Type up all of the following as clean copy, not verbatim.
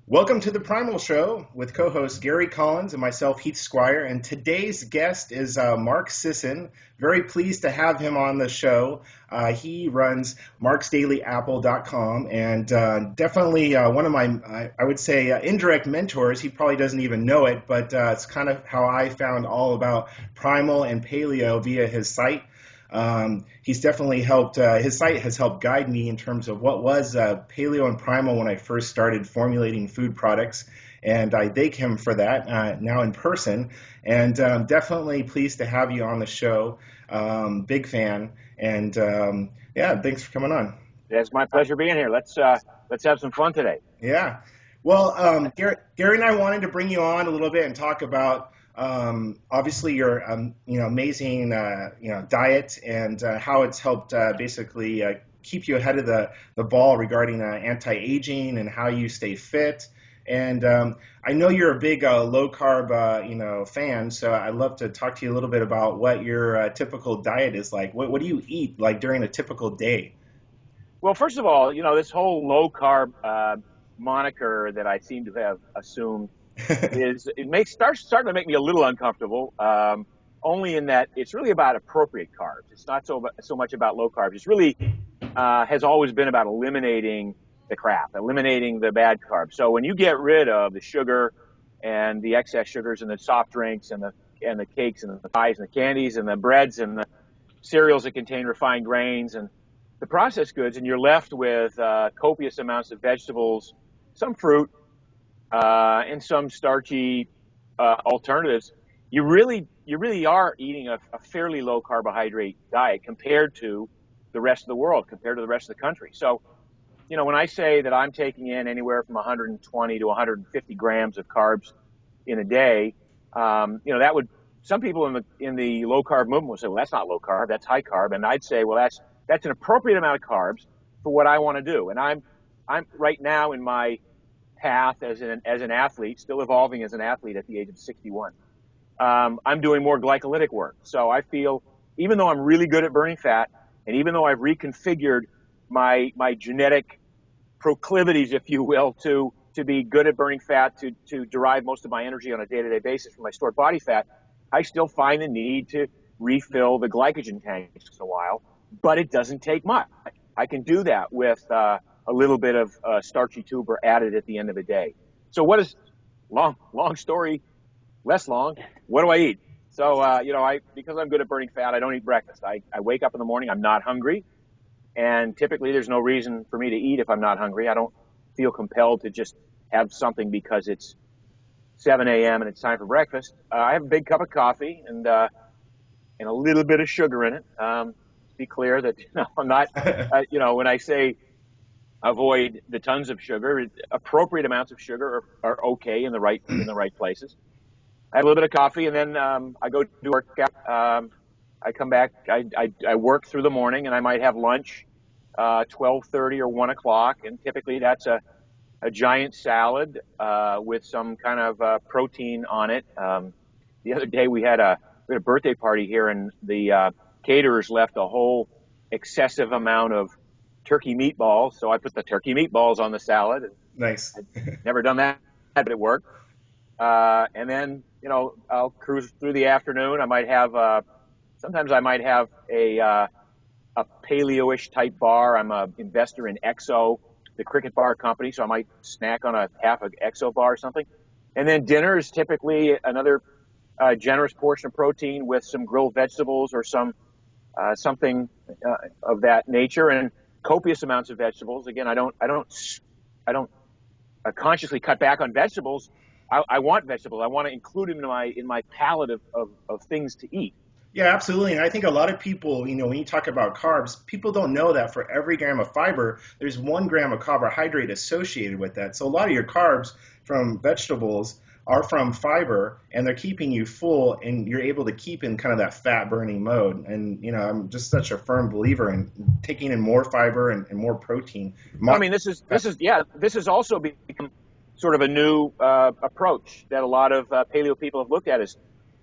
Welcome to the Primal Show with co-host Gary Collins and myself, Heath Squier. And today's guest is Mark Sisson. Very pleased to have him on the show. He runs marksdailyapple.com and definitely one of my, I would say, indirect mentors. He probably doesn't even know it, but it's kind of how I found all about Primal and Paleo via his site. He's definitely helped, his site has helped guide me in terms of what was Paleo and Primal when I first started formulating food products. And I thank him for that now in person. And definitely pleased to have you on the show. Big fan. And yeah, thanks for coming on. It's my pleasure being here. Let's have some fun today. Yeah. Well, Gary and I wanted to bring you on a little bit and talk about obviously your amazing diet and how it's helped basically keep you ahead of the ball regarding anti-aging and how you stay fit. And I know you're a big low carb fan, so I'd love to talk to you a little bit about what your typical diet is like. What do you eat like during a typical day? Well, first of all, this whole low carb moniker that I seem to have assumed starting to make me a little uncomfortable. Only in that it's really about appropriate carbs. It's not so much about low carbs. It's really has always been about eliminating the crap, eliminating the bad carbs. So when you get rid of the sugar and the excess sugars and the soft drinks and the cakes and the pies and the candies and the breads and the cereals that contain refined grains and the processed goods, and you're left with copious amounts of vegetables, some fruit, and some starchy alternatives, you really are eating a fairly low carbohydrate diet compared to the rest of the world, compared to the rest of the country. So, when I say that I'm taking in anywhere from 120 to 150 grams of carbs in a day, that would, some people in the low carb movement will say, well, that's not low carb, that's high carb. And I'd say, well, that's an appropriate amount of carbs for what I want to do. And I'm right now in my path as an athlete, still evolving as an athlete at the age of 61. I'm doing more glycolytic work. So I feel, even though I'm really good at burning fat, and even though I've reconfigured my genetic proclivities, if you will, to be good at burning fat, to derive most of my energy on a day-to-day basis from my stored body fat, I still find the need to refill the glycogen tank once in a while, but it doesn't take much. I can do that with a little bit of starchy tuber added at the end of the day. So what is, long story, less long, what do I eat? So, because I'm good at burning fat, I don't eat breakfast. I wake up in the morning, I'm not hungry. And typically there's no reason for me to eat if I'm not hungry. I don't feel compelled to just have something because it's 7 a.m. and it's time for breakfast. I have a big cup of coffee and a little bit of sugar in it. Be clear that I'm not, when I say avoid the tons of sugar, appropriate amounts of sugar are okay in the right places. I have a little bit of coffee, and then I go do workout. I come back, I work through the morning, and I might have lunch 12:30 or 1 o'clock, and typically that's a giant salad with some kind of protein on it. The other day we had a birthday party here, and the caterers left a whole excessive amount of turkey meatballs, so I put the turkey meatballs on the salad. Nice. I'd never done that, but it worked. And then, I'll cruise through the afternoon. I might have, sometimes I might have a paleo-ish type bar. I'm an investor in Exo, the cricket bar company, so I might snack on a half an Exo bar or something. And then dinner is typically another generous portion of protein with some grilled vegetables or something of that nature, and copious amounts of vegetables. Again, I don't consciously cut back on vegetables. I want vegetables. I want to include them in my palette of things to eat. Yeah, absolutely. And I think a lot of people, when you talk about carbs, people don't know that for every gram of fiber, there's 1 gram of carbohydrate associated with that. So a lot of your carbs from vegetables are from fiber, and they're keeping you full, and you're able to keep in kind of that fat burning mode. And, I'm just such a firm believer in taking in more fiber and more protein. This has also become sort of a new approach that a lot of paleo people have looked at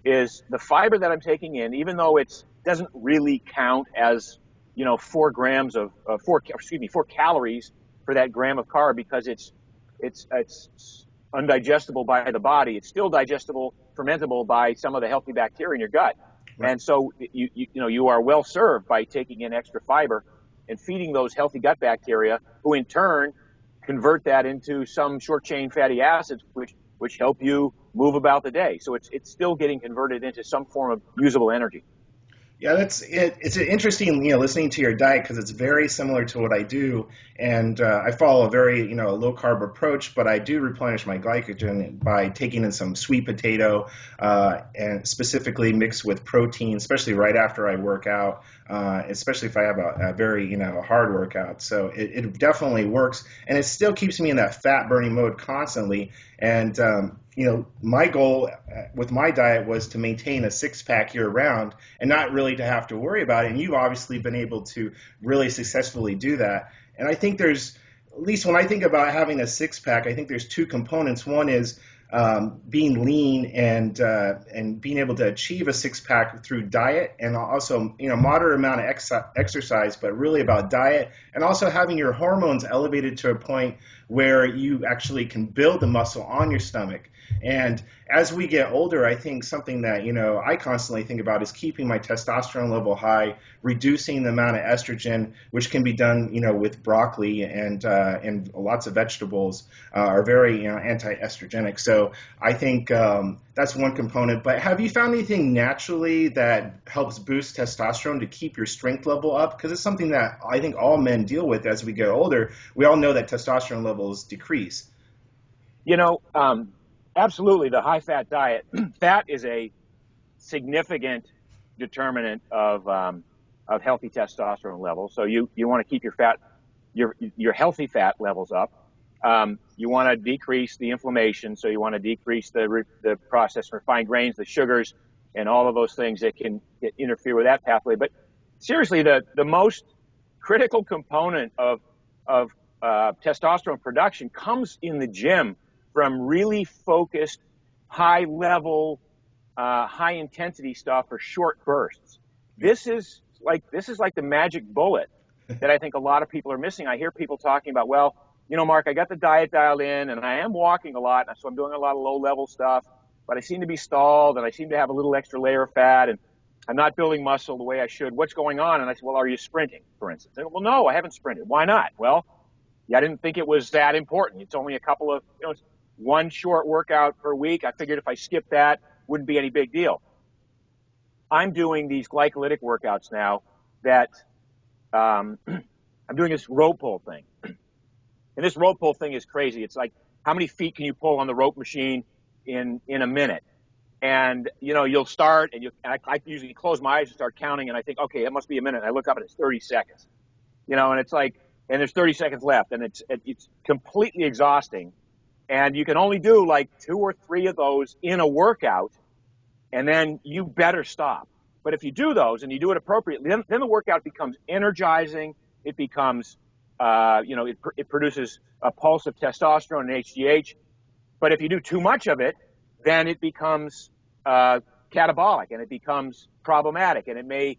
is the fiber that I'm taking in, even though it doesn't really count as 4 calories for that gram of carb, because it's it's undigestible by the body. It's still digestible, fermentable by some of the healthy bacteria in your gut. Right. And so you are well served by taking in extra fiber and feeding those healthy gut bacteria, who in turn convert that into some short chain fatty acids, which help you move about the day. So it's still getting converted into some form of usable energy. Yeah, that's it. It's interesting, listening to your diet, because it's very similar to what I do, and I follow a very, low carb approach, but I do replenish my glycogen by taking in some sweet potato, and specifically mixed with protein, especially right after I work out, especially if I have a very, hard workout. So it definitely works, and it still keeps me in that fat burning mode constantly. And my goal with my diet was to maintain a six-pack year-round and not really to have to worry about it. And you've obviously been able to really successfully do that. And I think there's, at least when I think about having a six-pack, I think there's two components. One is being lean and being able to achieve a six-pack through diet, and also moderate amount of exercise, but really about diet, and also having your hormones elevated to a point where you actually can build the muscle on your stomach. And as we get older, I think something that I constantly think about is keeping my testosterone level high, reducing the amount of estrogen, which can be done with broccoli and lots of vegetables are very anti-estrogenic. So I think that's one component. But have you found anything naturally that helps boost testosterone to keep your strength level up? Because it's something that I think all men deal with as we get older. We all know that testosterone levels decrease. Absolutely, the high-fat diet. Fat is a significant determinant of healthy testosterone levels. So you want to keep your healthy fat levels up. You want to decrease the inflammation. So you want to decrease the processed refined grains, the sugars, and all of those things that can interfere with that pathway. But seriously, the most critical component of testosterone production comes in the gym from really focused, high-level, high-intensity stuff for short bursts. This is like the magic bullet that I think a lot of people are missing. I hear people talking about, well, Mark, I got the diet dialed in, and I am walking a lot, so I'm doing a lot of low-level stuff, but I seem to be stalled, and I seem to have a little extra layer of fat, and I'm not building muscle the way I should. What's going on? And I said, well, are you sprinting, for instance? And, well, no, I haven't sprinted. Why not? Well, I didn't think it was that important. It's only a couple of, one short workout per week. I figured if I skipped that, wouldn't be any big deal. I'm doing these glycolytic workouts now that I'm doing this rope pull thing. And this rope pull thing is crazy. It's like, how many feet can you pull on the rope machine in a minute? And, you'll start, and I usually close my eyes and start counting, and I think, okay, it must be a minute. And I look up, and it's 30 seconds. And it's like, and there's 30 seconds left, and it's completely exhausting. And you can only do like 2 or 3 of those in a workout, and then you better stop. But if you do those and you do it appropriately, then the workout becomes energizing. It becomes, it produces a pulse of testosterone and HGH. But if you do too much of it, then it becomes catabolic, and it becomes problematic, and it may,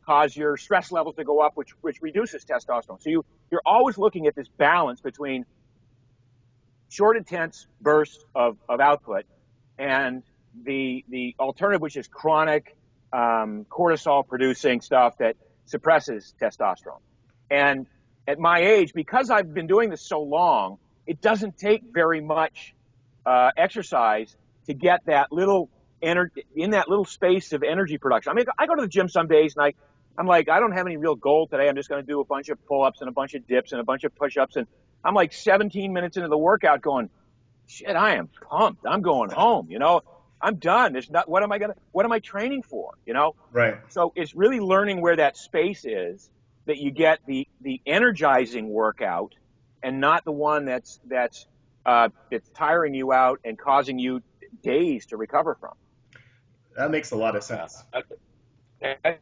cause your stress levels to go up, which reduces testosterone. So you're always looking at this balance between short, intense bursts of output and the alternative, which is chronic cortisol producing stuff that suppresses testosterone. And at my age, because I've been doing this so long, it doesn't take very much exercise to get that little energy in that little space of energy production. I mean, I go to the gym some days and I'm like, I don't have any real goal today. I'm just going to do a bunch of pull-ups and a bunch of dips and a bunch of push-ups. And I'm like 17 minutes into the workout going, shit, I am pumped. I'm going home, I'm done. There's not, what am I training for, Right. So it's really learning where that space is that you get the energizing workout, and not the one that's tiring you out and causing you days to recover from. That makes a lot of sense. That's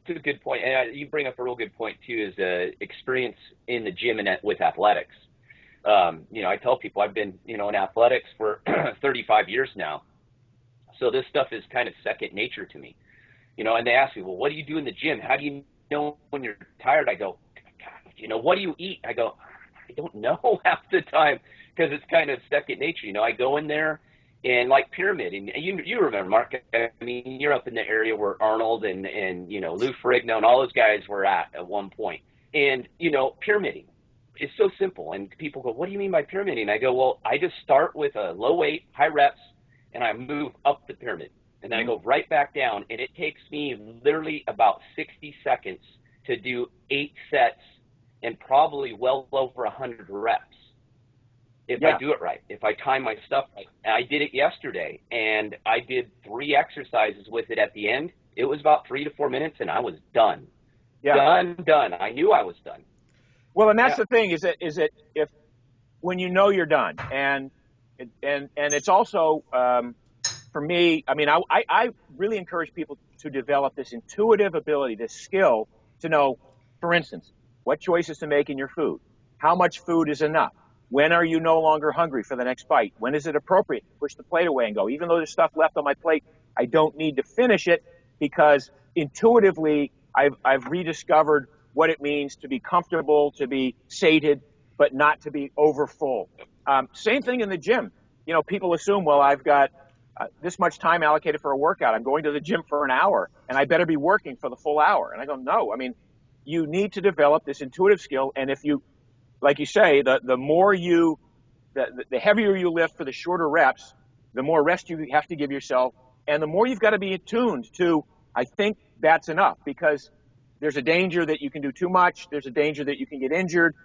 a good point. And you bring up a real good point too, is experience in the gym and with athletics. I tell people I've been, in athletics for 35 years now. So this stuff is kind of second nature to me, and they ask me, well, what do you do in the gym? How do you know when you're tired? I go, what do you eat? I go, I don't know half the time, because it's kind of second nature. You know, I go in there and like pyramiding. You remember, Mark? I mean, you're up in the area where Arnold and you know, Lou Ferrigno and all those guys were at one point. And you know, pyramiding is so simple. And people go, "What do you mean by pyramiding?" I go, "Well, I just start with a low weight, high reps, and I move up the pyramid, and then I go right back down. And it takes me literally about 60 seconds to do 8 sets and probably well over 100 reps." If I do it right, if I time my stuff right. And I did it yesterday, and I did 3 exercises with it at the end. It was about 3 to 4 minutes, and I was done. Done. I knew I was done. Well, and that's the thing is that if when you know you're done, and it's also for me. I mean, I really encourage people to develop this intuitive ability, this skill to know, for instance, what choices to make in your food, how much food is enough. When are you no longer hungry for the next bite? When is it appropriate to push the plate away and go, even though there's stuff left on my plate, I don't need to finish it, because intuitively I've rediscovered what it means to be comfortable, to be sated, but not to be overfull. Same thing in the gym. You know, people assume, well, I've got this much time allocated for a workout. I'm going to the gym for an hour, and I better be working for the full hour. And I go, no. I mean, you need to develop this intuitive skill, and if you, like you say, the more the heavier you lift for the shorter reps, the more rest you have to give yourself, and the more you've got to be attuned to, I think that's enough, because there's a danger that you can do too much. There's a danger that you can get injured.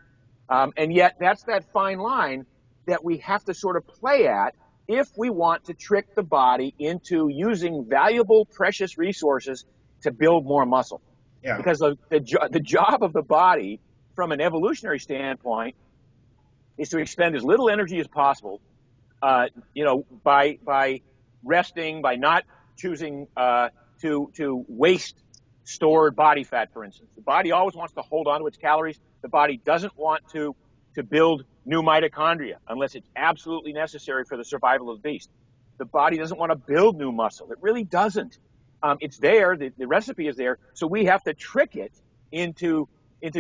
And yet that's that fine line that we have to sort of play at if we want to trick the body into using valuable, precious resources to build more muscle. Yeah. Because the job of the body from an evolutionary standpoint is to expend as little energy as possible, you know, by resting, by not choosing to waste stored body fat, for instance. The body always wants to hold on to its calories. The body doesn't want to build new mitochondria unless it's absolutely necessary for the survival of the beast. The body doesn't want to build new muscle. It really doesn't. It's there. The recipe is there. So we have to trick it into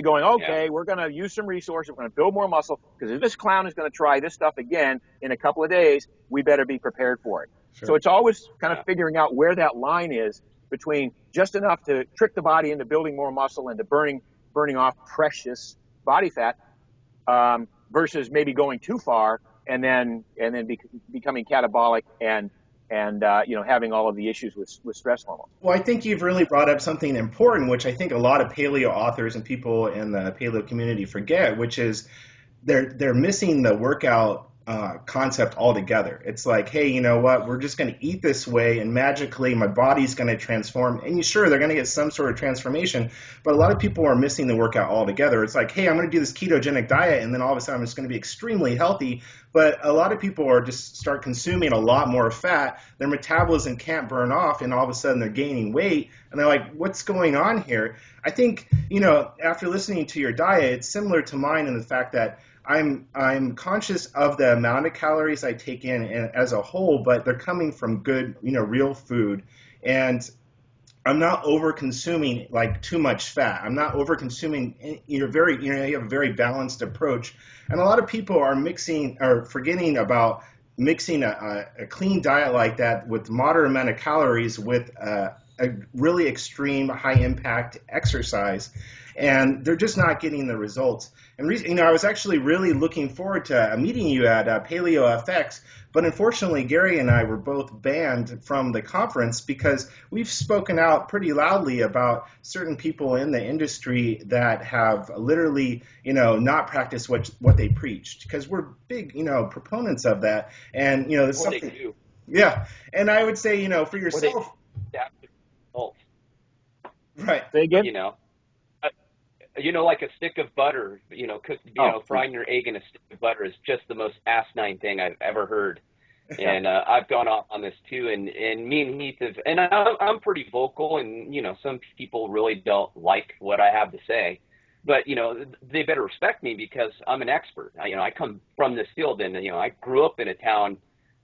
going, okay, we're going to use some resources. We're going to build more muscle, because if this clown is going to try this stuff again in a couple of days, we better be prepared for it. Sure. So it's always kind of figuring out where that line is between just enough to trick the body into building more muscle and to burning off precious body fat, versus maybe going too far and then becoming catabolic and you know, having all of the issues with stress hormones. Well, I think you've really brought up something important, which I think a lot of paleo authors and people in the paleo community forget, which is they're missing the workout concept altogether. It's like, hey, you know what? We're just going to eat this way, and magically my body's going to transform. And sure, they're going to get some sort of transformation, but a lot of people are missing the workout altogether. It's like, hey, I'm going to do this ketogenic diet, and then all of a sudden I'm just going to be extremely healthy. But a lot of people are just start consuming a lot more fat. Their metabolism can't burn off, and all of a sudden they're gaining weight, and they're like, what's going on here? I think, you know, after listening to your diet, it's similar to mine in the fact that I'm conscious of the amount of calories I take in as a whole, but they're coming from good, you know, real food, and I'm not over consuming like too much fat. I'm not over consuming. You have a very balanced approach, and a lot of people are forgetting about mixing a clean diet like that with moderate amount of calories with a really extreme high impact exercise. And they're just not getting the results. And you know, I was actually really looking forward to meeting you at Paleo FX, but unfortunately, Gary and I were both banned from the conference because we've spoken out pretty loudly about certain people in the industry that have literally, you know, not practiced what they preached, because we're big, you know, proponents of that. And you know, there's something. They do. Yeah, and I would say, you know, for yourself. Right. Say again. You know, like a stick of butter, you know, frying your egg in a stick of butter is just the most asinine thing I've ever heard. And I've gone off on this too. And me and Heath and I'm pretty vocal, and, you know, some people really don't like what I have to say. But, you know, they better respect me because I'm an expert. I come from this field, and, you know, I grew up in a town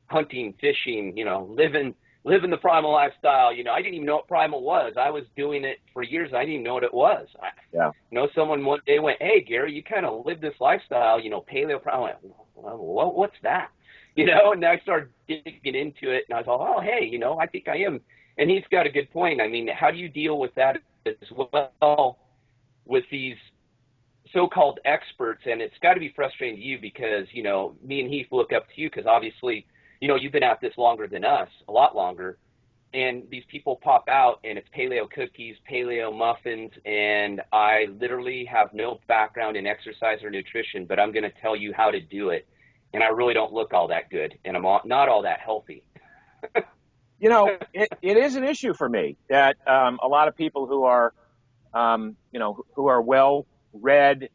hunting, fishing, you know, living the primal lifestyle. You know, I didn't even know what primal was. I was doing it for years. I didn't even know what it was. You know, someone one day went, "Hey, Gary, you kind of live this lifestyle, you know, paleo primal." I went, well, what's that? And I started digging into it, and I thought, oh, hey, I think I am. And he's got a good point. I mean, how do you deal with that as well with these so-called experts? And it's got to be frustrating to you because, me and Heath look up to you because obviously, you've been at this longer than us, a lot longer. And these people pop out, and it's paleo cookies, paleo muffins, and I literally have no background in exercise or nutrition, but I'm going to tell you how to do it. And I really don't look all that good, and I'm not all that healthy. It is an issue for me that a lot of people who are, who are well read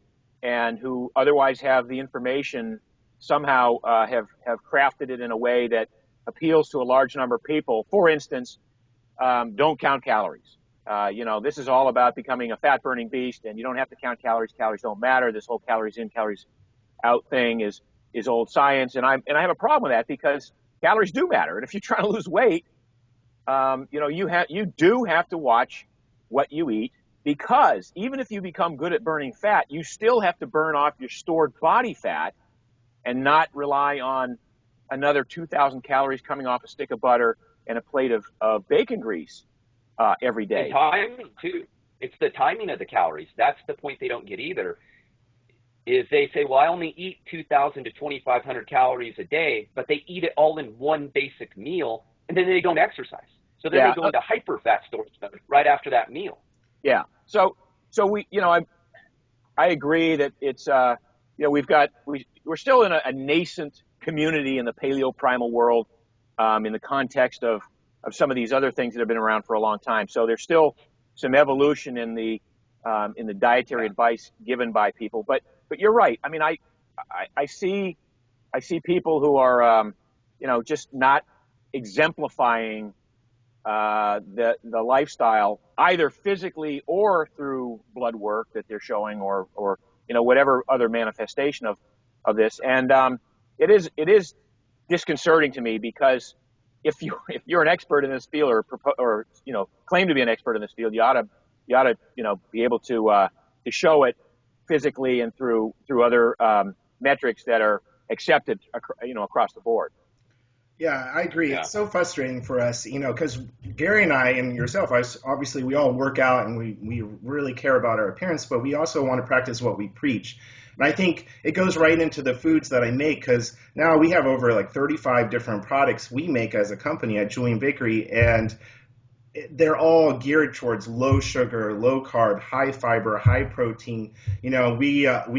and who otherwise have the information somehow have crafted it in a way that appeals to a large number of people. For instance, don't count calories. This is all about becoming a fat-burning beast, and you don't have to count calories. Calories don't matter. This whole calories in, calories out thing is old science, and I have a problem with that because calories do matter. And if you're trying to lose weight, you do have to watch what you eat, because even if you become good at burning fat, you still have to burn off your stored body fat and not rely on another 2,000 calories coming off a stick of butter and a plate of bacon grease every day. And timing too. It's the timing of the calories. That's the point they don't get either. Is they say, well, I only eat 2,000 to 2,500 calories a day, but they eat it all in one basic meal, and then they don't exercise. So then they go into hyper fat storage mode right after that meal. Yeah. So we, I agree that it's, we're still in a nascent community in the paleo primal world, in the context of some of these other things that have been around for a long time. So there's still some evolution in the dietary advice given by people, but you're right. I mean, I see people who are, just not exemplifying the lifestyle either physically or through blood work that they're showing or whatever other manifestation of this. And it is disconcerting to me because if you're an expert in this field or claim to be an expert in this field, you ought to be able to show it physically and through other metrics that are accepted across the board. Yeah, I agree. Yeah. It's so frustrating for us, because Gary and I and yourself, obviously we all work out and we really care about our appearance, but we also want to practice what we preach. And I think it goes right into the foods that I make, because now we have over like 35 different products we make as a company at Julian Bakery, and they're all geared towards low sugar, low carb, high fiber, high protein. We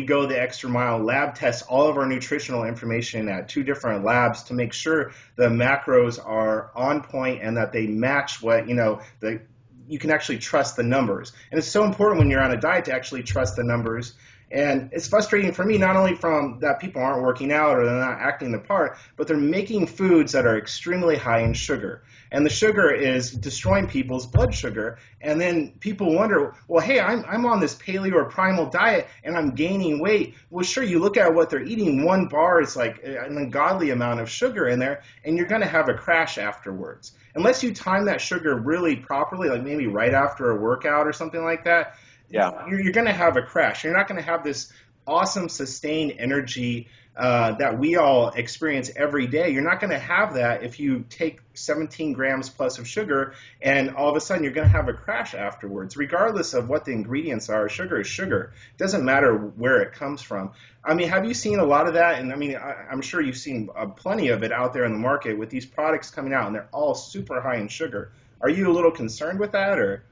go the extra mile, lab test all of our nutritional information at 2 different labs to make sure the macros are on point and that they match what, you can actually trust the numbers. And it's so important when you're on a diet to actually trust the numbers. And it's frustrating for me, not only from that people aren't working out or they're not acting the part, but they're making foods that are extremely high in sugar. And the sugar is destroying people's blood sugar. And then people wonder, well, hey, I'm on this paleo or primal diet and I'm gaining weight. Well, sure, you look at what they're eating. 1 bar is like an ungodly amount of sugar in there, and you're going to have a crash afterwards. Unless you time that sugar really properly, like maybe right after a workout or something like that, you're going to have a crash. You're not going to have this awesome sustained energy that we all experience every day. You're not going to have that if you take 17 grams plus of sugar and all of a sudden you're going to have a crash afterwards, regardless of what the ingredients are. Sugar is sugar. It doesn't matter where it comes from. I mean, have you seen a lot of that? And I mean, I'm sure you've seen plenty of it out there in the market with these products coming out, and they're all super high in sugar. Are you a little concerned with that, or?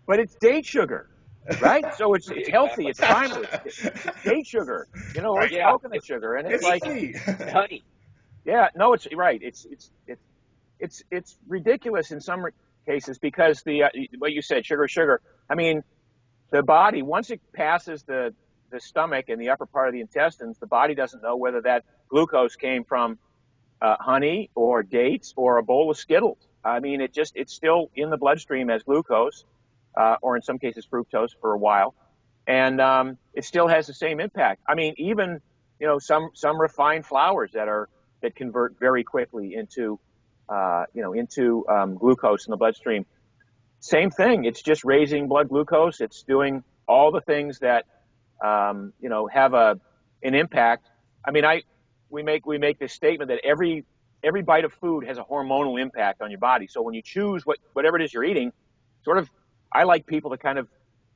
But it's date sugar. Right, so it's healthy, it's primal, it's date sugar, or it's coconut sugar, and it's like honey. Yeah, no, it's right. It's ridiculous in some cases because what you said, sugar. I mean, the body, once it passes the stomach and the upper part of the intestines, the body doesn't know whether that glucose came from honey or dates or a bowl of Skittles. I mean, it's still in the bloodstream as glucose. Or in some cases fructose for a while, and it still has the same impact. I mean, even some refined flours that convert very quickly into glucose in the bloodstream. Same thing. It's just raising blood glucose. It's doing all the things that have an impact. I mean, we make this statement that every bite of food has a hormonal impact on your body. So when you choose whatever it is you're eating, sort of, I like people to kind of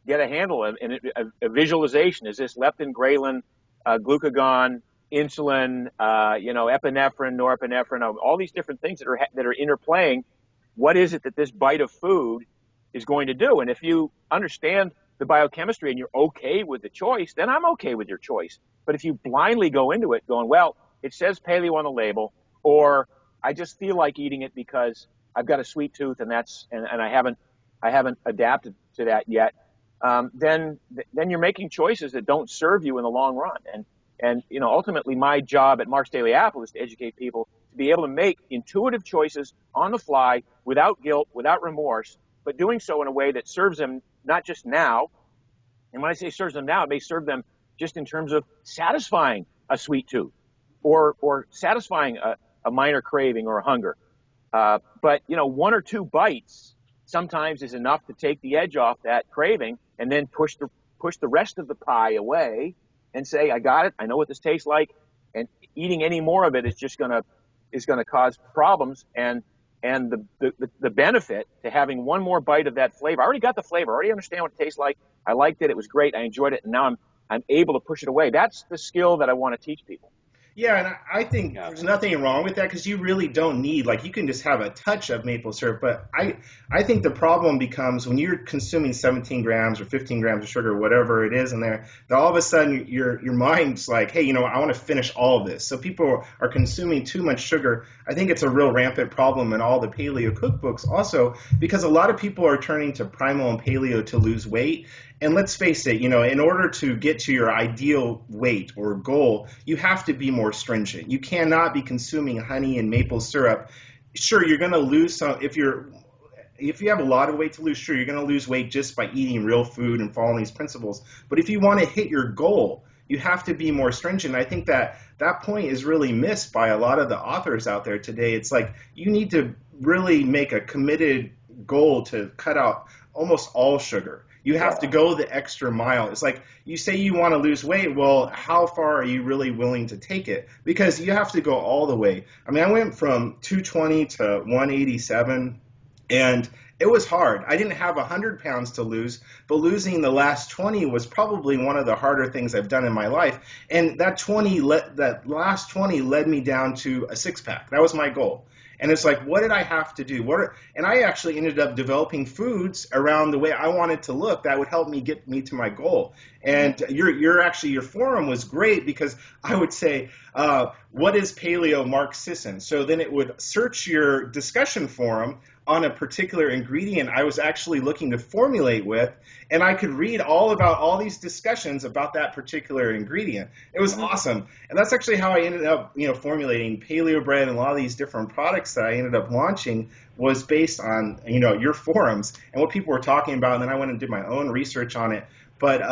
get a handle and a visualization. Is this leptin, ghrelin, glucagon, insulin, epinephrine, norepinephrine, all these different things that are interplaying? What is it that this bite of food is going to do? And if you understand the biochemistry and you're okay with the choice, then I'm okay with your choice. But if you blindly go into it going, well, it says paleo on the label, or I just feel like eating it because I've got a sweet tooth and I haven't adapted to that yet, then you're making choices that don't serve you in the long run. And ultimately my job at Mark's Daily Apple is to educate people to be able to make intuitive choices on the fly, without guilt, without remorse, but doing so in a way that serves them not just now. And when I say serves them now, it may serve them just in terms of satisfying a sweet tooth or satisfying a minor craving or a hunger. But one or two bites sometimes is enough to take the edge off that craving and then push the rest of the pie away and say, I got it. I know what this tastes like. And eating any more of it is just going to cause problems. And the benefit to having one more bite of that flavor, I already got the flavor. I already understand what it tastes like. I liked it. It was great. I enjoyed it. And now I'm able to push it away. That's the skill that I want to teach people. Yeah, and I think there's nothing wrong with that, because you really don't need, you can just have a touch of maple syrup. But I think the problem becomes when you're consuming 17 grams or 15 grams of sugar, whatever it is in there, that all of a sudden your mind's like, hey, I want to finish all of this. So people are consuming too much sugar. I think it's a real rampant problem in all the paleo cookbooks also, because a lot of people are turning to primal and paleo to lose weight. And let's face it, in order to get to your ideal weight or goal, you have to be more stringent. You cannot be consuming honey and maple syrup. Sure, you're going to lose some. If you have a lot of weight to lose, sure, you're going to lose weight just by eating real food and following these principles. But if you want to hit your goal, you have to be more stringent. I think that point is really missed by a lot of the authors out there today. It's like you need to really make a committed goal to cut out almost all sugar. You have to go the extra mile. It's like you say you want to lose weight. Well, how far are you really willing to take it? Because you have to go all the way. I mean, I went from 220 to 187, and it was hard. I didn't have 100 pounds to lose, but losing the last 20 was probably one of the harder things I've done in my life. And that last 20 led me down to a six-pack. That was my goal. And it's like, what did I have to do? And I actually ended up developing foods around the way I wanted to look that would help me get me to my goal. And your forum was great, because I would say, what is paleo Mark Sisson? So then it would search your discussion forum on a particular ingredient I was actually looking to formulate with, and I could read all about all these discussions about that particular ingredient. It was awesome. And that's actually how I ended up, formulating paleo bread, and a lot of these different products that I ended up launching was based on, your forums and what people were talking about. And then I went and did my own research on it. But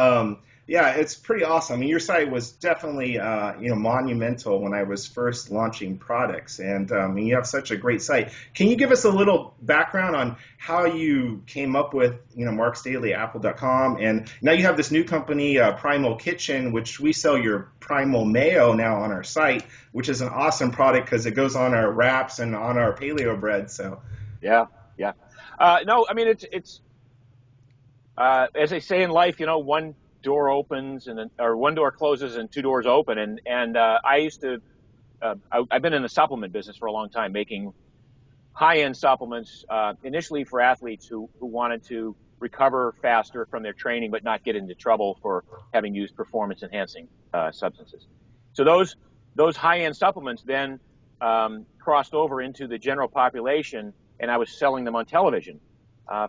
yeah, it's pretty awesome. I mean, your site was definitely, monumental when I was first launching products, and you have such a great site. Can you give us a little background on how you came up with, marksdailyapple.com, and now you have this new company, Primal Kitchen, which we sell your Primal Mayo now on our site, which is an awesome product because it goes on our wraps and on our paleo bread. So yeah. No, I mean it's as they say in life, one door opens or one door closes and two doors open. And I used to, I've been in the supplement business for a long time, making high-end supplements, initially for athletes who wanted to recover faster from their training, but not get into trouble for having used performance-enhancing substances. So those high-end supplements then crossed over into the general population, and I was selling them on television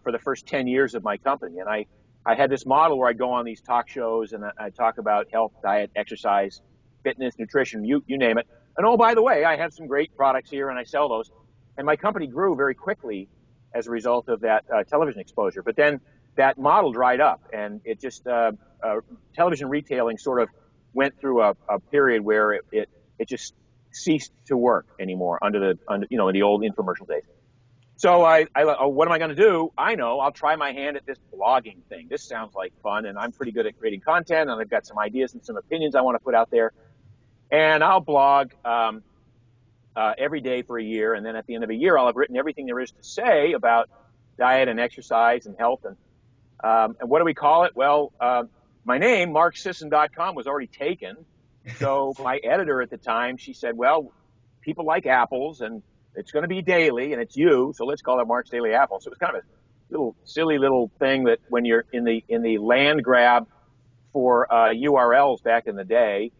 for the first 10 years of my company. And I had this model where I'd go on these talk shows and I'd talk about health, diet, exercise, fitness, nutrition, you name it. And oh, by the way, I have some great products here and I sell those. And my company grew very quickly as a result of that television exposure. But then that model dried up, and it just television retailing sort of went through a period where it just ceased to work anymore under in the old infomercial days. So what am I going to do? I know I'll try my hand at this blogging thing. This sounds like fun, and I'm pretty good at creating content, and I've got some ideas and some opinions I want to put out there. And I'll blog every day for a year, and then at the end of a year, I'll have written everything there is to say about diet and exercise and health. And what do we call it? Well, my name, marksisson.com, was already taken. So my editor at the time, she said, well, people like apples, and it's going to be daily, and it's you, so let's call it Mark's Daily Apple. So it was kind of a little silly little thing that when you're in the land grab for URLs back in the day,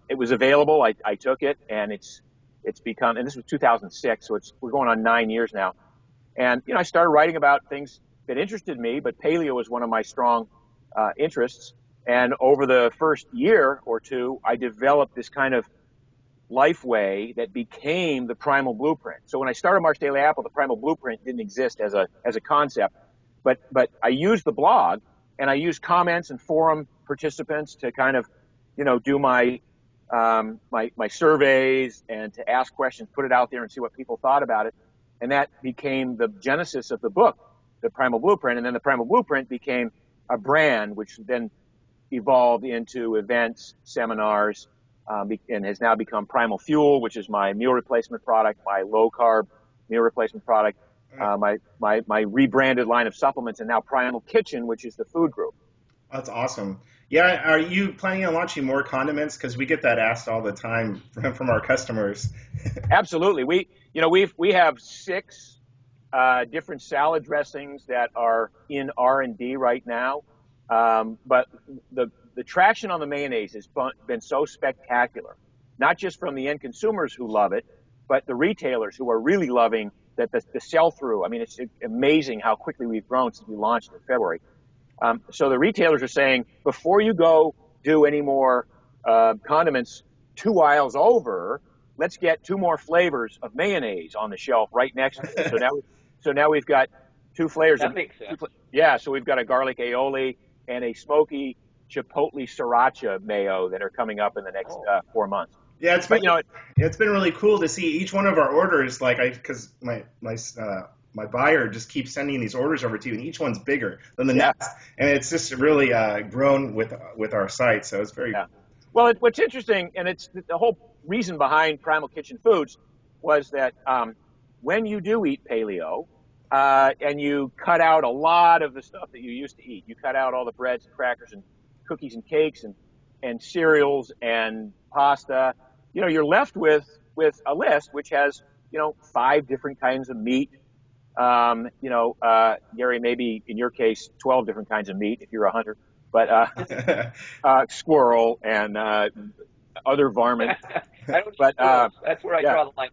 it was available. I took it, and it's become, and this was 2006, so we're going on 9 years now. And I started writing about things that interested me, but paleo was one of my strong interests. And over the first year or two, I developed this kind of life way that became the Primal Blueprint. So when I started Mark's Daily Apple, the Primal Blueprint didn't exist as a concept, but I used the blog, and I used comments and forum participants to kind of, do my surveys and to ask questions, put it out there and see what people thought about it. And that became the genesis of the book, the Primal Blueprint. And then the Primal Blueprint became a brand, which then evolved into events, seminars, and has now become Primal Fuel, which is my meal replacement product, my low carb meal replacement product, my rebranded line of supplements, and now Primal Kitchen, which is the food group. That's awesome. Yeah, are you planning on launching more condiments? Because we get that asked all the time from our customers. Absolutely. We have 6 different salad dressings that are in R&D right now. But the traction on the mayonnaise has been so spectacular, not just from the end consumers who love it, but the retailers who are really loving that the sell-through. I mean, it's amazing how quickly we've grown since we launched in February. So the retailers are saying, before you go do any more condiments 2 aisles over, let's get 2 more flavors of mayonnaise on the shelf right next to it. So now we've got 2 flavors. That makes sense. Yeah, so we've got a garlic aioli and a smoky chipotle sriracha mayo that are coming up in the next 4 months. Yeah, it's been really cool to see each one of our orders. Because my buyer just keeps sending these orders over to you, and each one's bigger than the next, and it's just really grown with our site. So it's very cool. Well, what's interesting, and it's the whole reason behind Primal Kitchen Foods, was that when you do eat paleo, and you cut out a lot of the stuff that you used to eat, you cut out all the breads and crackers and cookies and cakes and cereals and pasta, you're left with a list which has 5 different kinds of meat. Gary, maybe in your case, 12 different kinds of meat if you're a hunter, but squirrel and other varmint. That's where I draw the line.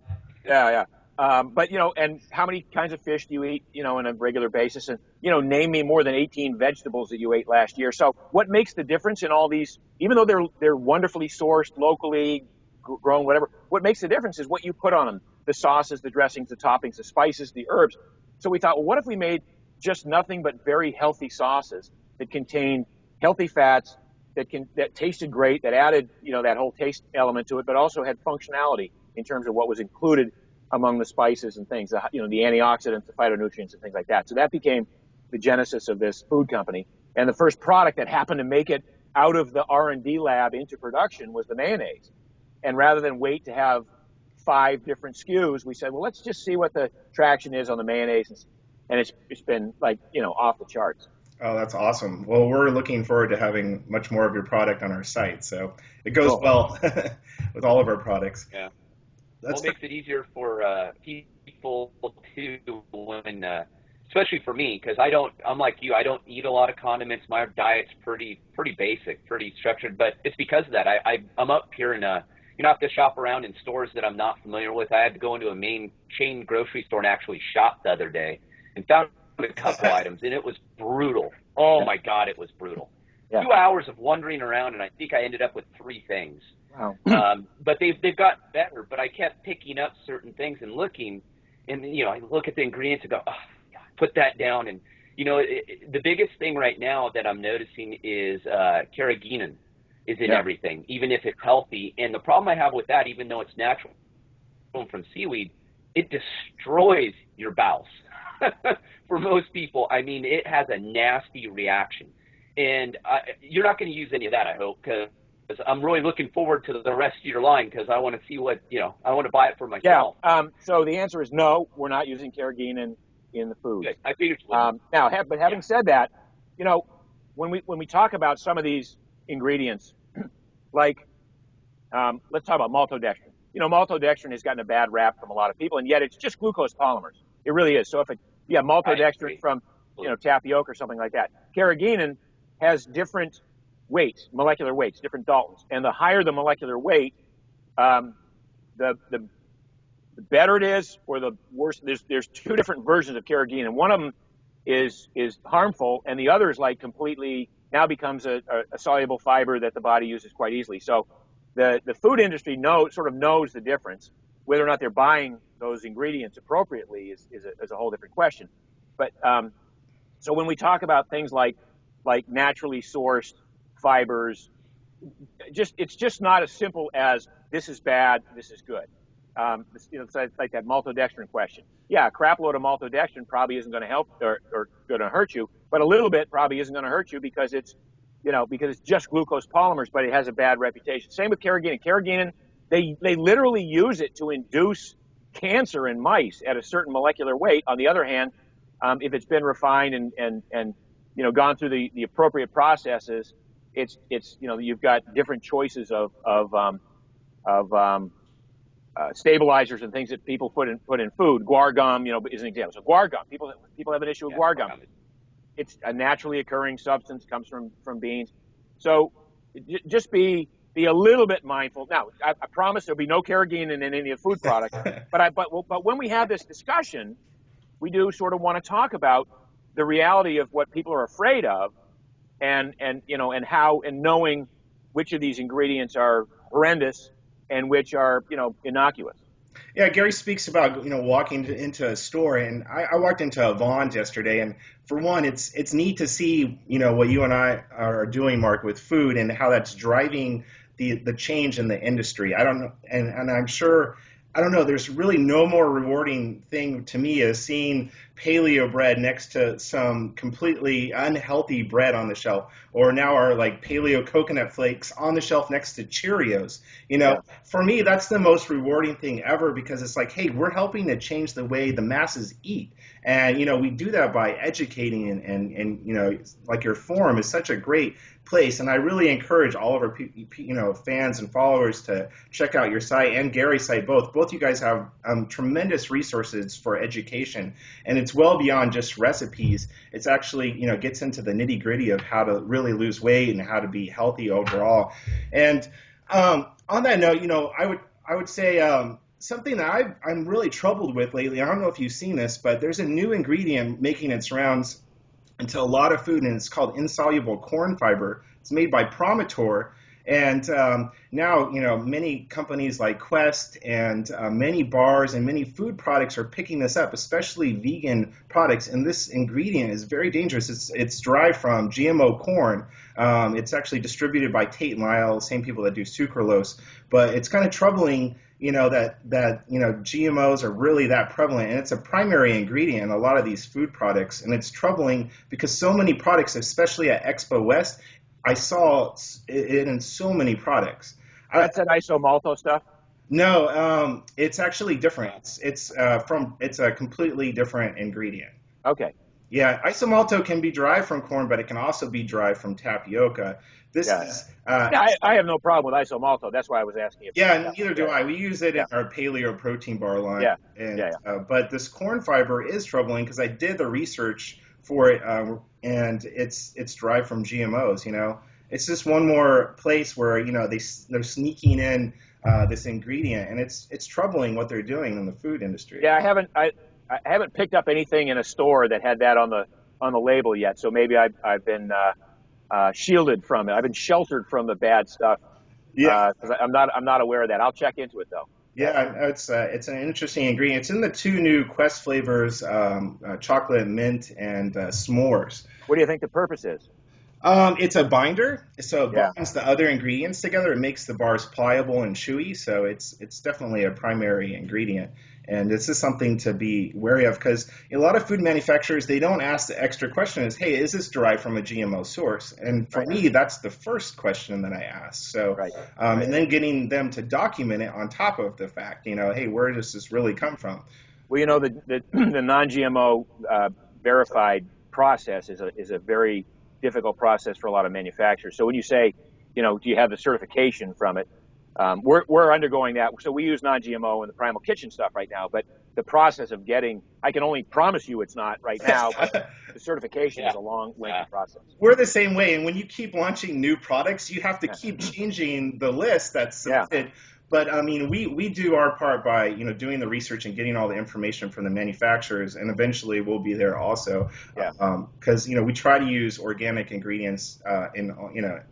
Yeah. But and how many kinds of fish do you eat, on a regular basis? And, name me more than 18 vegetables that you ate last year. So what makes the difference in all these, even though they're wonderfully sourced, locally grown, whatever, what makes the difference is what you put on them, the sauces, the dressings, the toppings, the spices, the herbs. So we thought, well, what if we made just nothing but very healthy sauces that contained healthy fats, that tasted great, that added, that whole taste element to it, but also had functionality in terms of what was included among the spices and things, the antioxidants, the phytonutrients and things like that. So that became the genesis of this food company. And the first product that happened to make it out of the R&D lab into production was the mayonnaise. And rather than wait to have 5 different SKUs, we said, well, let's just see what the traction is on the mayonnaise. And it's been off the charts. Oh, that's awesome. Well, we're looking forward to having much more of your product on our site. So it goes well with all of our products. Yeah. What makes it easier for people too, when, especially for me, because I'm like you, I don't eat a lot of condiments. My diet's pretty basic, pretty structured, but it's because of that. I'm up here in I have to shop around in stores that I'm not familiar with. I had to go into a main chain grocery store and actually shop the other day and found a couple items, and it was brutal. Oh my God, it was brutal. Yeah. 2 hours of wandering around, and I think I ended up with 3 things. Wow. But they've gotten better, but I kept picking up certain things and looking, and I look at the ingredients and go, oh, God, put that down. And the biggest thing right now that I'm noticing is carrageenan is in everything, even if it's healthy. And the problem I have with that, even though it's natural from seaweed, it destroys your bowels. For most people, I mean, it has a nasty reaction. And you're not going to use any of that, I hope, because I'm really looking forward to the rest of your line because I want to see what, I want to buy it for myself. Yeah. So the answer is no, we're not using carrageenan in the foods. Good. I figured. But having said that, when we talk about some of these ingredients, like let's talk about maltodextrin. Maltodextrin has gotten a bad rap from a lot of people, and yet it's just glucose polymers. It really is. So if you have maltodextrin from tapioca or something like that, carrageenan has different weights, molecular weights, different Daltons, and the higher the molecular weight, the better it is, or the worse. There's two different versions of carrageenan. One of them is harmful, and the other is like completely now becomes a soluble fiber that the body uses quite easily. So the food industry knows the difference. Whether or not they're buying those ingredients appropriately is a whole different question. But so when we talk about things like naturally sourced fibers, it's just not as simple as this is bad, this is good. It's like that maltodextrin question. Yeah, a crap load of maltodextrin probably isn't going to help or going to hurt you, but a little bit probably isn't going to hurt you because it's just glucose polymers, but it has a bad reputation. Same with carrageenan. Carrageenan, they literally use it to induce cancer in mice at a certain molecular weight. On the other hand, if it's been refined and gone through the appropriate processes, it's you've got different choices of stabilizers and things that people put in food. Guar gum, is an example. So guar gum, people have an issue with guar gum. It's a naturally occurring substance, comes from beans. So just be a little bit mindful. Now, I promise there'll be no carrageenan in any of the food products. But when we have this discussion, we do sort of want to talk about the reality of what people are afraid of, and how, and knowing which of these ingredients are horrendous and which are innocuous. Yeah, Gary speaks about walking into a store, and I walked into a Vons yesterday, and for one, it's neat to see what you and I are doing, Mark, with food and how that's driving the change in the industry. I don't know, and I'm sure. I don't know, there's really no more rewarding thing to me as seeing paleo bread next to some completely unhealthy bread on the shelf, or now our paleo coconut flakes on the shelf next to Cheerios. For me, that's the most rewarding thing ever, because it's like, hey, we're helping to change the way the masses eat. And, we do that by educating, and like your forum is such a great place. And I really encourage all of our, fans and followers to check out your site and Gary's site. Both you guys have tremendous resources for education, and it's well beyond just recipes. It's actually, gets into the nitty gritty of how to really lose weight and how to be healthy overall. And on that note, I would say something that I'm really troubled with lately. I don't know if you've seen this, but there's a new ingredient making its rounds into a lot of food, and it's called insoluble corn fiber. It's made by Promitor, and now many companies like Quest and many bars and many food products are picking this up, especially vegan products. And this ingredient is very dangerous. It's derived from GMO corn. It's actually distributed by Tate & Lyle, same people that do sucralose. But it's kind of troubling, that GMOs are really that prevalent, and it's a primary ingredient in a lot of these food products. And it's troubling because so many products, especially at Expo West, I saw it in so many products. That's that isomalto stuff? No, it's actually different. It's a completely different ingredient. Okay. Yeah, isomalto can be derived from corn, but it can also be derived from tapioca. I have no problem with isomalto. That's why I was asking. Neither do I. We use it in our paleo protein bar line. But this corn fiber is troubling because I did the research for it, and it's derived from GMOs. It's just one more place where they're sneaking in this ingredient, and it's troubling what they're doing in the food industry. Yeah, I haven't picked up anything in a store that had that on the label yet, so maybe I've been shielded from it. I've been sheltered from the bad stuff. Yeah, because I'm not aware of that. I'll check into it though. Yeah, it's an interesting ingredient. It's in the two new Quest flavors, chocolate mint and s'mores. What do you think the purpose is? It's a binder, so it Yeah. binds the other ingredients together. It makes the bars pliable and chewy, so it's definitely a primary ingredient. And this is something to be wary of because a lot of food manufacturers, they don't ask the extra question is, hey, is this derived from a GMO source? And for me, that's the first question that I ask. So, Right. and then getting them to document it on top of the fact, hey, where does this really come from? Well, the non-GMO verified process is a very difficult process for a lot of manufacturers. So when you say, do you have the certification from it? We're undergoing that. So we use non-GMO in the Primal Kitchen stuff right now, but the process of I can only promise you it's not right now, but the certification is a long, lengthy process. We're the same way. And when you keep launching new products, you have to keep changing the list that's submitted. But I mean, we do our part by, doing the research and getting all the information from the manufacturers, and eventually we'll be there also. Because, we try to use organic ingredients in,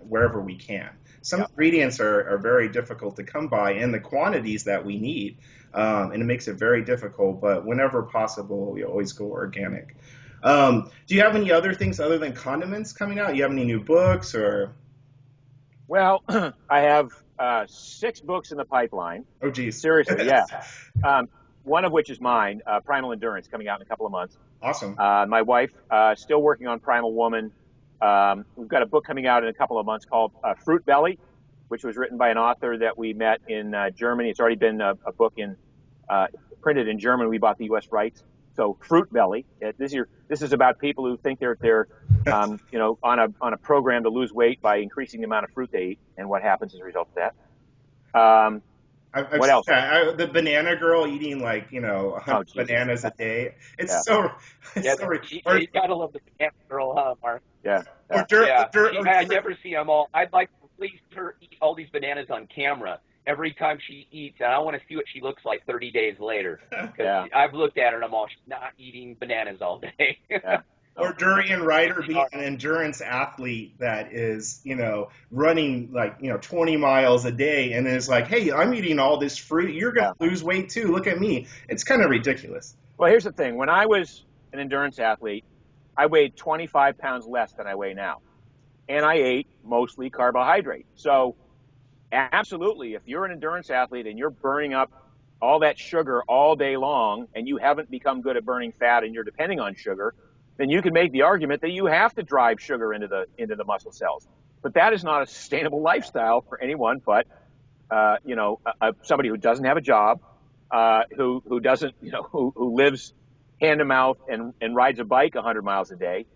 wherever we can. Some ingredients are very difficult to come by in the quantities that we need, and it makes it very difficult. But whenever possible, we always go organic. Do you have any other things other than condiments coming out? Do you have any new books or? Well, I have 6 books in the pipeline. Oh, geez. Seriously, yeah. One of which is mine, Primal Endurance, coming out in a couple of months. Awesome. My wife, still working on Primal Woman. We've got a book coming out in a couple of months called Fruit Belly, which was written by an author that we met in Germany. It's already been a book printed in German. We bought the U.S. rights. So Fruit Belly. This is about people who think they're on a program to lose weight by increasing the amount of fruit they eat and what happens as a result of that. What else? The banana girl eating 100 bananas a day. It's so. You gotta love the banana girl, Mark. Yeah. I never see them all. I'd like to please her eat all these bananas on camera every time she eats, and I want to see what she looks like 30 days later. Because I've looked at her and I'm all, she's not eating bananas all day. Or Durian Ryder being an endurance athlete that is, running 20 miles a day and is like, hey, I'm eating all this fruit. You're going to lose weight too. Look at me. It's kind of ridiculous. Well, here's the thing. When I was an endurance athlete, I weighed 25 pounds less than I weigh now. And I ate mostly carbohydrate. So absolutely, if you're an endurance athlete and you're burning up all that sugar all day long and you haven't become good at burning fat and you're depending on sugar, then you can make the argument that you have to drive sugar into the muscle cells. But that is not a sustainable lifestyle for anyone but somebody who doesn't have a job, who doesn't who lives hand to mouth and rides a bike 100 miles a day.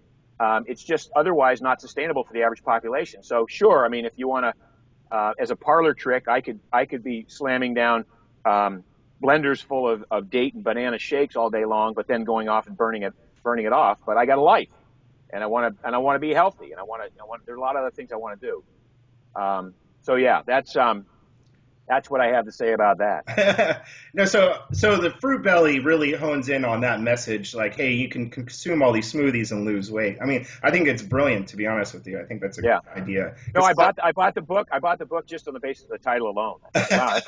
It's just otherwise not sustainable for the average population. So sure, I mean, if you want to, as a parlor trick, I could be slamming down blenders full of date and banana shakes all day long, but then going off and burning it off. But I got a life, and I want to be healthy, and I want there's a lot of other things I want to do. So yeah, that's what I have to say about that. No, so the Fruit Belly really hones in on that message, like, hey, you can consume all these smoothies and lose weight. I mean, I think it's brilliant, to be honest with you. I think that's a good idea. No, I bought the book. I bought the book just on the basis of the title alone. Wow,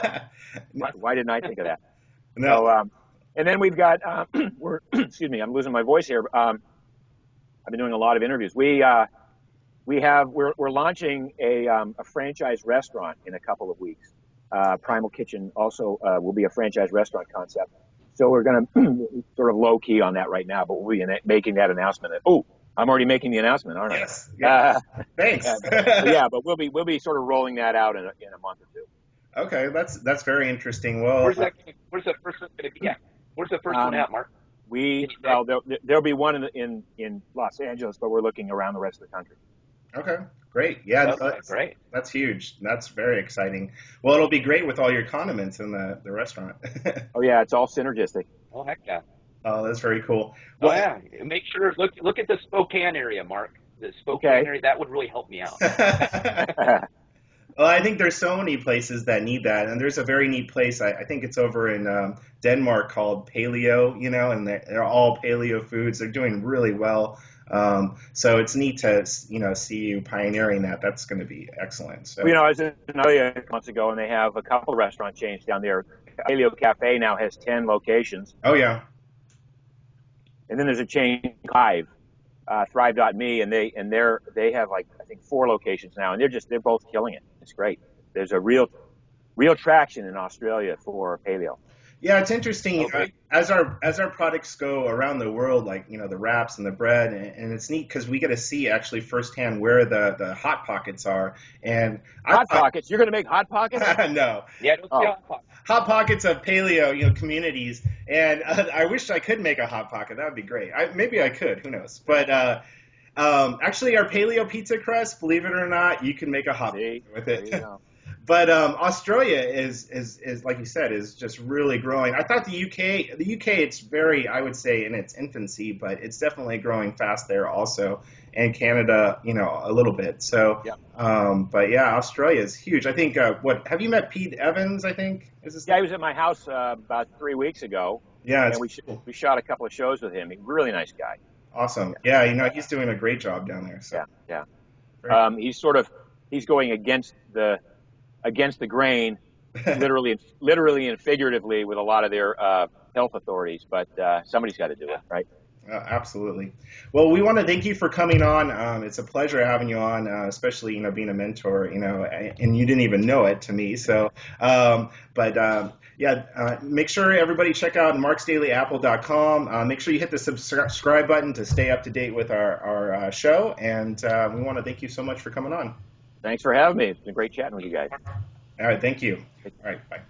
why didn't I think of that? No. So, and then we've got excuse me, I'm losing my voice here. I've been doing a lot of interviews. We're launching a franchise restaurant in a couple of weeks. Primal Kitchen also will be a franchise restaurant concept. So we're going to sort of low key on that right now, but we'll be making that announcement. I'm already making the announcement, aren't I? Yes. Thanks. But we'll be sort of rolling that out in a month or two. Okay, that's very interesting. Well, where's the first one going to be at? Where's the first one at, Mark? There'll be one in Los Angeles, but we're looking around the rest of the country. Okay, great. Yeah, great. That's huge. That's very exciting. Well, it'll be great with all your condiments in the restaurant. Oh yeah, it's all synergistic. Oh heck yeah. Oh, that's very cool. Well, yeah. Make sure look at the Spokane area, Mark. The Spokane area, that would really help me out. Well, I think there's so many places that need that, and there's a very neat place. I think it's over in Denmark called Paleo, and they're all paleo foods. They're doing really well. So it's neat to see you pioneering that. That's going to be excellent. So I was in Australia months ago, and they have a couple of restaurant chains down there. Paleo Cafe now has 10 locations. Oh yeah. And then there's a chain Thrive.me, and they have like think 4 locations now, and they're both killing it. It's great. There's a real traction in Australia for paleo. Yeah, it's interesting. Okay. As our products go around the world, like the wraps and the bread, and it's neat because we get to see actually firsthand where the hot pockets are. And Hot pockets? You're going to make hot pockets? No. Yeah, don't say hot pockets. Hot pockets of paleo, communities, and I wish I could make a hot pocket. That would be great. Maybe I could. Who knows? But actually, our paleo pizza crust, believe it or not, you can make a hot pocket with it. There you go. But Australia is like you said, is just really growing. I thought the UK, it's very, I would say, in its infancy, but it's definitely growing fast there also, and Canada, a little bit. So, yeah. But yeah, Australia is huge. I think, have you met Pete Evans? I think he was at my house about 3 weeks ago. Yeah, and we shot a couple of shows with him. He's a really nice guy. Awesome. Yeah, he's doing a great job down there. So. Yeah. He's going against the grain, literally and figuratively, with a lot of their health authorities. But somebody's got to do it, right? Absolutely. Well, we want to thank you for coming on. It's a pleasure having you on, especially being a mentor. And you didn't even know it to me. So, make sure everybody check out marksdailyapple.com. Make sure you hit the subscribe button to stay up to date with our show. And we want to thank you so much for coming on. Thanks for having me. It's been great chatting with you guys. All right. Thank you. All right. Bye.